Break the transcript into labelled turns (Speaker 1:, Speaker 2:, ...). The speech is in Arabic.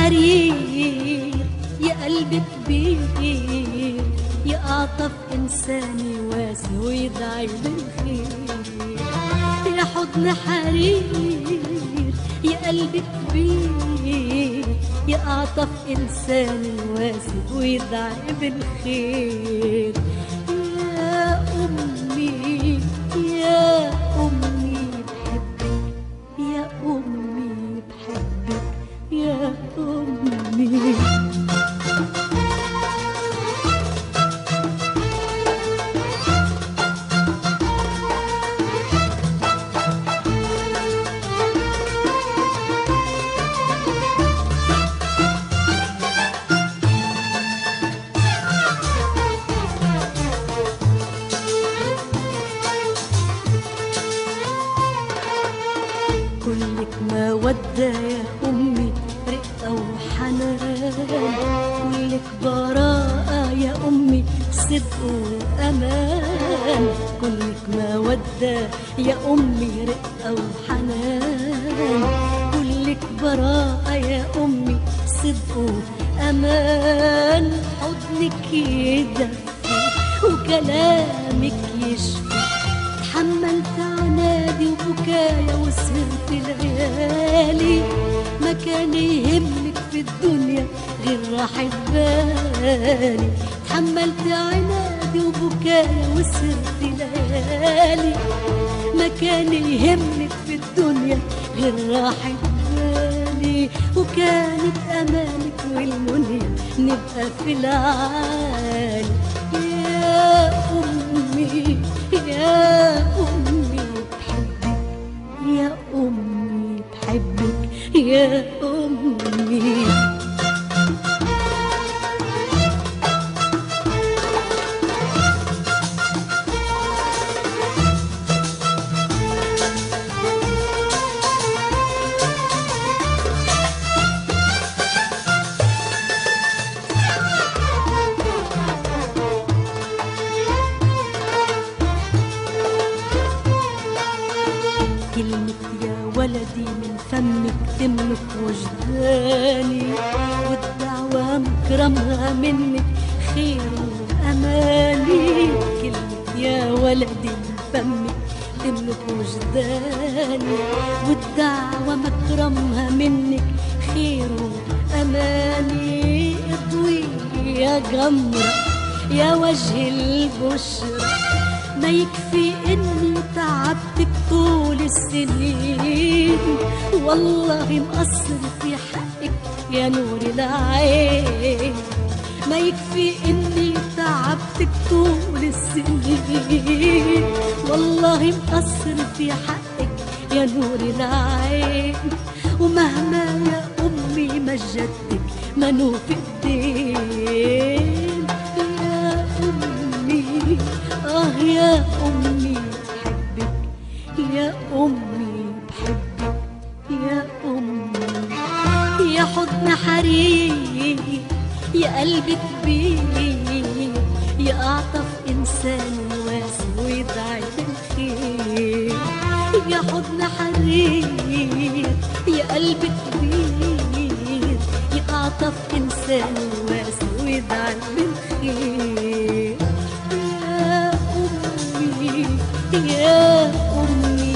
Speaker 1: حرير يا قلب كبير، يا أعطف إنساني واسع ويدعي بالخير. يا حضن حرير يا قلب كبير، يا أعطف إنساني واسع ويدعي بالخير. يا أمي يا أمي بحبك، يا أمي بحبك، يا أمي. كلك مودة يا أمي، رقة وحنان، كلك براءة يا أمي، صدق وأمان. كلك مودة يا أمي، رقة وحنان، كلك براءة يا أمي، صدق وأمان. حضنك يدفي وكلامك يشفي، تحملت عنادي وبكايا وسهرت ليالي. ما كان يهمك في الدنيا غير راحة بالي، تحملت عنادي وبكايا وسهرت ليالي. ما كان يهمك في الدنيا غير راحة بالي، وكانت أمانك والمنيا نبقى في العالي. يا أمي يا أمي بحبك، يا أمي بحبك، يا أمي. كلمة يا ولدي من فمك تملك وجداني، والدعوة مكرمها منك خير وأماني. كلمة يا ولدي من فمك تملك وجداني، والدعوة مكرمها منك خير وأماني. اضوي يا قمرة يا وجه البشرى، ما يكفي إني تعبتك طول السنين، والله مقصر في حقك يا نور العين. ما يكفي إني تعبتك طول السنين، والله مقصر في حقك يا نور العين. ومهما يا أمي مجدتك منو في الدين. يا أمي يا أمي بحبك، يا أمي بحبك، يا أمي. يا حضن حرير يا قلب كبير، يا أعطف إنسان واسع ويدعي بالخير. يا حضن حرير يا قلب كبير، يا أعطف إنسان واسع ويدعي بالخير. يا أمي